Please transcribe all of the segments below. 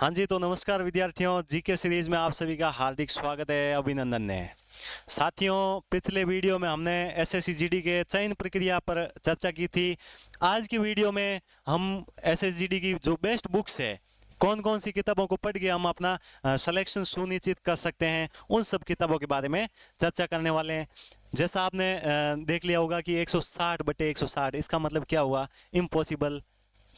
हाँ जी, तो नमस्कार विद्यार्थियों, जीके सीरीज में आप सभी का हार्दिक स्वागत है, अभिनंदन है। साथियों, पिछले वीडियो में हमने एसएससी जीडी के चयन प्रक्रिया पर चर्चा की थी। आज की वीडियो में हम एसएससी जीडी की जो बेस्ट बुक्स है, कौन कौन सी किताबों को पढ़ के हम अपना सिलेक्शन सुनिश्चित कर सकते हैं, उन सब किताबों के बारे में चर्चा करने वाले हैं। जैसा आपने देख लिया होगा कि 160/160 इसका मतलब क्या हुआ, इम्पॉसिबल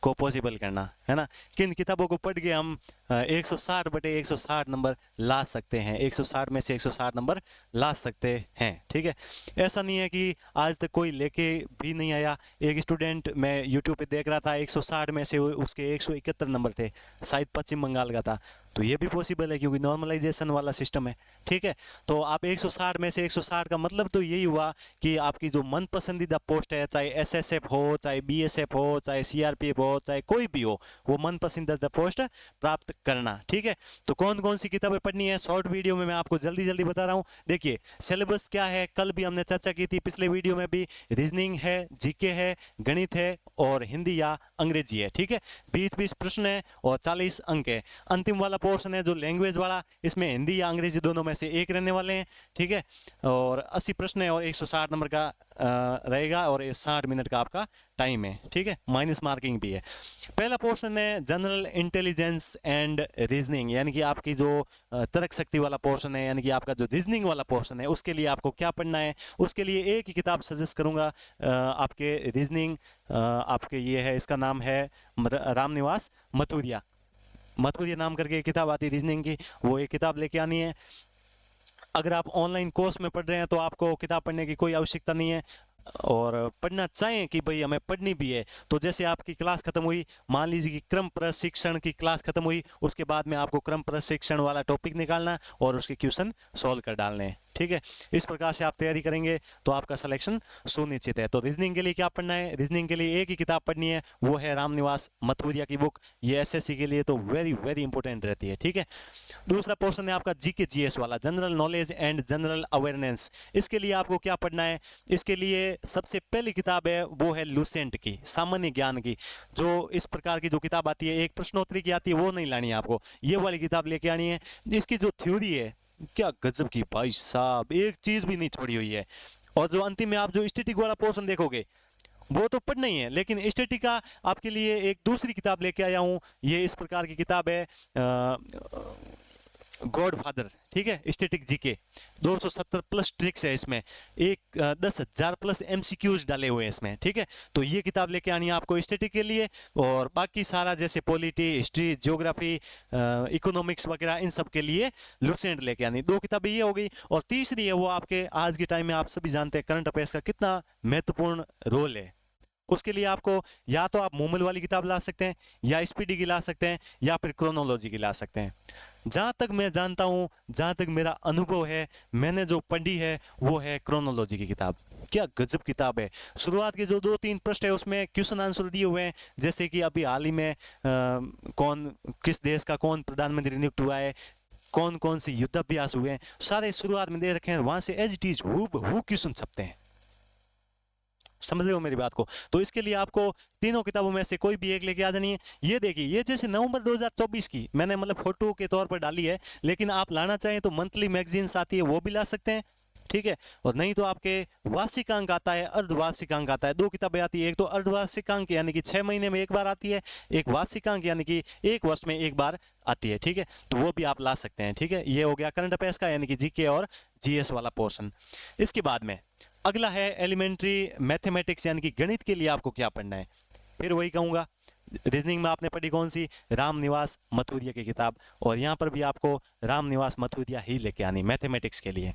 को पॉसिबल करना, है ना। किन किताबों को पढ़ के हम 160/160 नंबर ला सकते हैं, 160 में से 160 नंबर ला सकते हैं, ठीक है। ऐसा नहीं है कि आज तक कोई लेके भी नहीं आया। एक स्टूडेंट मैं यूट्यूब पे देख रहा था, 160 में से उसके 171 नंबर थे, शायद पश्चिम बंगाल का था। तो ये भी पॉसिबल है क्योंकि नॉर्मलाइजेशन वाला सिस्टम है, ठीक है। तो आप 160 में से 160 का मतलब तो यही हुआ कि आपकी जो मन पसंदीदा पोस्ट है, चाहे एसएसएफ हो, चाहे बीएसएफ हो, चाहे सीआरपीएफ हो, चाहे कोई भी हो, वो मन पसंदीदा पोस्ट प्राप्त करना, ठीक है। तो कौन कौन सी किताबें पढ़नी है, शॉर्ट वीडियो में मैं आपको जल्दी जल्दी बता रहा हूँ। देखिए, सिलेबस क्या है, कल भी हमने चर्चा की थी, पिछले वीडियो में भी। रीजनिंग है, जीके है, गणित है और हिंदी या अंग्रेजी है, ठीक है। 20-20 प्रश्न है और 40 अंक है। अंतिम वाला पोर्शन है जो लैंग्वेज वाला, इसमें हिंदी या अंग्रेजी दोनों में से एक रहने वाले हैं, ठीक है। और 80 प्रश्न है और 160 नंबर का रहेगा और 60 मिनट का आपका टाइम है, ठीक है। माइनस मार्किंग भी है। पहला पोर्शन है जनरल इंटेलिजेंस एंड रीजनिंग, यानी कि आपकी जो तर्क शक्ति वाला पोर्शन है, यानी कि आपका जो रीजनिंग वाला पोर्शन है, उसके लिए आपको क्या पढ़ना है। उसके लिए एक ही किताब सजेस्ट करूंगा आपके रीजनिंग, आपके ये है, इसका नाम है रामनिवास मथुरिया। मथुरिया नाम करके एक किताब आती है रीजनिंग की, वो एक किताब लेके आनी है। अगर आप ऑनलाइन कोर्स में पढ़ रहे हैं तो आपको किताब पढ़ने की कोई आवश्यकता नहीं है। और पढ़ना चाहें कि भाई हमें पढ़नी भी है, तो जैसे आपकी क्लास खत्म हुई, मान लीजिए कि क्रम प्रशिक्षण की क्लास खत्म हुई, उसके बाद में आपको क्रम प्रशिक्षण वाला टॉपिक निकालना और उसके क्वेश्चन सॉल्व कर डालने हैं, ठीक है। इस प्रकार से आप तैयारी करेंगे तो आपका सिलेक्शन सुनिश्चित है। तो रीजनिंग के लिए क्या पढ़ना है, रीजनिंग के लिए एक ही किताब पढ़नी है, वो है रामनिवास मथुरिया की बुक। ये एसएससी के लिए तो वेरी वेरी इंपॉर्टेंट रहती है, ठीक है। दूसरा पोर्शन है आपका जीके जीएस वाला, general knowledge and general awareness. इसके लिए आपको क्या पढ़ना है, इसके लिए सबसे पहली किताब है वो है लुसेंट की, सामान्य ज्ञान की। जो इस प्रकार की जो किताब आती है, एक प्रश्नोत्तरी की आती है, वो नहीं लानी है आपको, ये वाली किताब लेके आनी है। इसकी जो थ्योरी है, क्या गजब की भाई साहब, एक चीज भी नहीं छोड़ी हुई है। और जो अंतिम में आप जो स्टैटिक वाला पोर्शन देखोगे, वो तो पढ़ना ही है, लेकिन स्टैटिक का आपके लिए एक दूसरी किताब लेके आया हूं। ये इस प्रकार की किताब है, गॉड फादर, ठीक है, स्टैटिक जीके। 270 प्लस ट्रिक्स है इसमें, एक 10,000 प्लस एमसीक्यूज डाले हुए हैं इसमें, ठीक है। तो ये किताब लेके आनी है आपको स्टैटिक के लिए। और बाकी सारा जैसे पॉलिटी, हिस्ट्री, ज्योग्राफी, इकोनॉमिक्स वगैरह, इन सब के लिए लुसेंट लेके आनी। दो किताबें ये हो गई। और तीसरी है वो आपके आज के टाइम में, आप सभी जानते हैं करंट अफेयर्स का कितना महत्वपूर्ण रोल है। उसके लिए आपको या तो आप मूमल वाली किताब ला सकते हैं, या स्पीडी की ला सकते हैं, या फिर क्रोनोलॉजी की ला सकते हैं। जहाँ तक मैं जानता हूँ, जहाँ तक मेरा अनुभव है, मैंने जो पढ़ी है वो है क्रोनोलॉजी की किताब। क्या गजब किताब है। शुरुआत के जो 2-3 पृष्ठ है उसमें क्वेश्चन आंसर दिए हुए हैं, जैसे कि अभी हाल ही में कौन किस देश का कौन प्रधानमंत्री नियुक्त हुआ है, कौन कौन से युद्धाभ्यास हुए हैं, सारे शुरुआत में दे रखे हैं। वहां से एज इट इज हु क्वेश्चन छपते हैं। समझ रहे हो मेरी बात को। तो इसके लिए आपको तीनों किताबों में से कोई भी एक लेके आ जानी है। ये देखिए, ये जैसे नवंबर 2024 की मैंने मतलब फोटो के तौर पर डाली है, लेकिन आप लाना चाहें तो मंथली मैगजीन्स आती है, वो भी ला सकते हैं, ठीक है। और नहीं तो आपके वार्षिक अंक आता है, अर्धवार्षिक अंक आता है। दो किताबें आती है, एक तो अर्धवार्षिक अंक यानी कि 6 महीने में एक बार आती है, एक वार्षिक अंक यानी कि एक वर्ष में एक बार आती है, ठीक है। तो वो भी आप ला सकते हैं, ठीक है। ये हो गया करंट अफेयर्स का, यानी कि जीके और जीएस वाला पोर्शन। इसके बाद में अगला है एलिमेंट्री मैथमेटिक्स, यानी कि गणित के लिए आपको क्या पढ़ना है। फिर वही कहूँगा, रीजनिंग में आपने पढ़ी कौन सी, रामनिवास मथुरिया की किताब, और यहाँ पर भी आपको रामनिवास मथुरिया ही लेके आनी मैथमेटिक्स के लिए।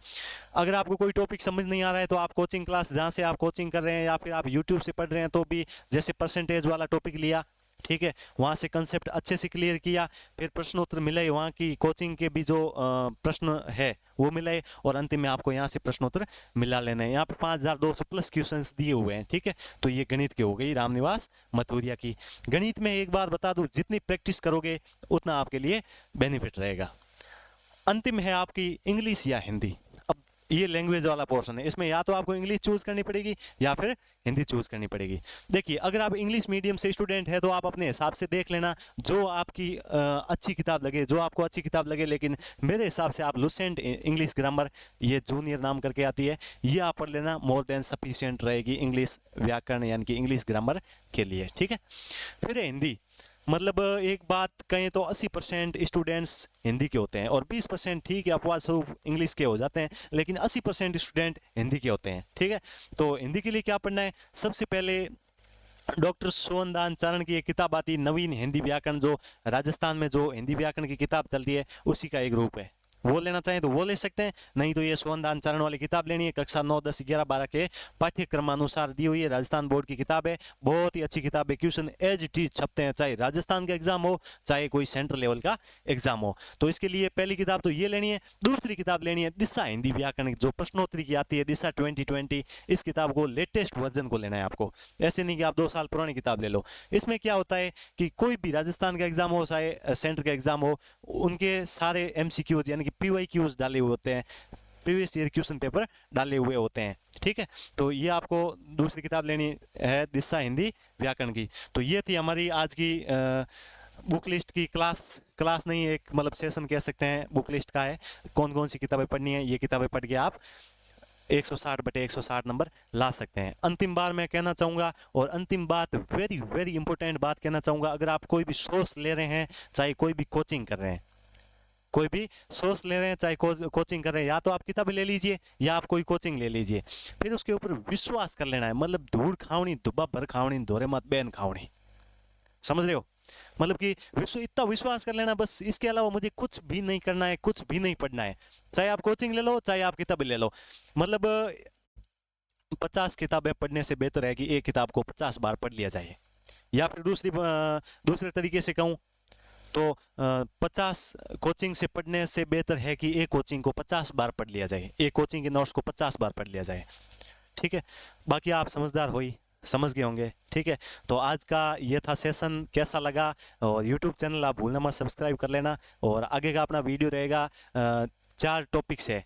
अगर आपको कोई टॉपिक समझ नहीं आ रहा है तो आप कोचिंग क्लास जहाँ से आप कोचिंग कर रहे हैं, या फिर आप यूट्यूब से पढ़ रहे हैं, तो भी जैसे परसेंटेज वाला टॉपिक लिया, ठीक है, वहाँ से कंसेप्ट अच्छे से क्लियर किया, फिर प्रश्नोत्तर मिले, वहाँ की कोचिंग के भी जो प्रश्न है वो मिले, और अंतिम में आपको यहाँ से प्रश्नोत्तर मिला लेना है। यहाँ पे 5200 प्लस क्वेश्चंस दिए हुए हैं, ठीक है। तो ये गणित के हो गई रामनिवास मथुरिया की। गणित में एक बात बता दूं, जितनी प्रैक्टिस करोगे उतना आपके लिए बेनिफिट रहेगा। अंतिम है आपकी इंग्लिश या हिंदी। अब ये लैंग्वेज वाला पोर्शन है, इसमें या तो आपको इंग्लिश चूज करनी पड़ेगी या फिर हिंदी चूज करनी पड़ेगी। देखिए अगर आप इंग्लिश मीडियम से स्टूडेंट है तो आप अपने हिसाब से देख लेना जो आपकी अच्छी किताब लगे, जो आपको अच्छी किताब लगे। लेकिन मेरे हिसाब से आप लुसेंट इंग्लिश ग्रामर, ये जूनियर नाम करके आती है, ये आप पढ़ लेना, मोर देन सफिशिएंट रहेगी इंग्लिश व्याकरण यानी कि इंग्लिश ग्रामर के लिए। ठीक है, फिर है हिंदी। मतलब एक बात कहें तो 80% स्टूडेंट्स हिंदी के होते हैं और 20% ठीक है अपवाद स्वरूप इंग्लिश के हो जाते हैं, लेकिन 80% स्टूडेंट हिंदी के होते हैं। ठीक है, तो हिंदी के लिए क्या पढ़ना है? सबसे पहले डॉक्टर सोनदान चारण की एक किताब आती है नवीन हिंदी व्याकरण, जो राजस्थान में जो हिंदी व्याकरण की किताब चलती है उसी का एक रूप है। वो लेना चाहें तो वो ले सकते हैं, नहीं तो ये सोनदान चारण वाली किताब लेनी है। कक्षा 9, 10, 11, 12 के पाठ्यक्रम अनुसार दी हुई है, राजस्थान बोर्ड की किताब है, बहुत ही अच्छी किताब है। क्वेश्चन एज इट इज छपते हैं, चाहे राजस्थान का एग्जाम हो चाहे कोई सेंट्रल लेवल का एग्जाम हो। तो इसके लिए पहली किताब तो ये लेनी है। दूसरी किताब लेनी है दिशा हिंदी व्याकरण, जो प्रश्नोत्तरी की आती है, दिशा 2020। इस किताब को लेटेस्ट वर्जन को लेना है आपको, ऐसे नहीं कि आप 2 साल पुरानी किताब ले लो। इसमें क्या होता है कि कोई भी राजस्थान का एग्जाम हो चाहे सेंटर का एग्जाम हो, उनके सारे MCQs यानी कि PYQs डाले हुए होते हैं, प्रीवियस ईयर क्वेश्चन पेपर डाले हुए होते हैं। ठीक है, तो ये आपको दूसरी किताब लेनी है दिशा हिंदी व्याकरण की। तो ये थी हमारी आज की बुक लिस्ट की क्लास नहीं, एक मतलब सेशन कह सकते हैं, बुक लिस्ट का है। कौन कौन सी किताबें पढ़नी है, ये किताबें पढ़ के आप 160/160 नंबर ला सकते हैं। अंतिम बार मैं कहना चाहूँगा, और अंतिम बात वेरी वेरी इंपॉर्टेंट बात कहना चाहूँगा, अगर आप कोई भी सोर्स ले रहे हैं, चाहे कोई भी कोचिंग कर रहे हैं, कोई भी सोर्स ले रहे हैं चाहे कोचिंग कर रहे हैं, या तो आप किताब ले लीजिए या आप कोई कोचिंग ले लीजिए, फिर उसके ऊपर विश्वास कर लेना है। मतलब धूड़ खावनी दुब्बा भर खावनी धोरे मत बैन खावनी, समझ रहे हो? मतलब कि इतना विश्वास कर लेना बस, इसके अलावा मुझे कुछ भी नहीं करना है, कुछ भी नहीं पढ़ना है। चाहे आप कोचिंग ले लो चाहे आप किताब ले लो। मतलब 50 किताबें पढ़ने से बेहतर है कि एक किताब को 50 बार पढ़ लिया जाए। या फिर दूसरे तरीके से कहूँ तो 50 कोचिंग से पढ़ने से बेहतर है कि एक कोचिंग को 50 बार पढ़ लिया जाए, एक कोचिंग के नोट्स को 50 बार पढ़ लिया जाए। ठीक है, बाकी आप समझदार हो ही, समझ गए होंगे। ठीक है, तो आज का ये था सेशन, कैसा लगा? और यूट्यूब चैनल आप भूलना मत सब्सक्राइब कर लेना। और आगे का अपना वीडियो रहेगा 4 टॉपिक्स है।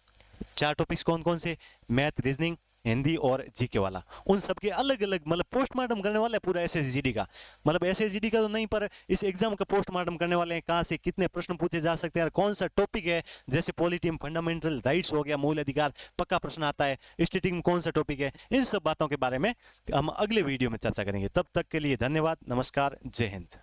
4 टॉपिक्स कौन कौन से? मैथ, रीजनिंग, हिंदी और जीके वाला। उन सब के अलग अलग मतलब पोस्टमार्टम करने वाला है पूरा SSGD का। मतलब SSGD का तो नहीं, पर इस एग्जाम का पोस्टमार्टम करने वाले हैं, कहाँ से कितने प्रश्न पूछे जा सकते हैं, कौन सा टॉपिक है। जैसे पॉलिटी में फंडामेंटल राइट्स हो गया, मूल अधिकार, पक्का प्रश्न आता है। स्टैटिक में कौन सा टॉपिक है, इन सब बातों के बारे में हम अगले वीडियो में चर्चा करेंगे। तब तक के लिए धन्यवाद, नमस्कार, जय हिंद।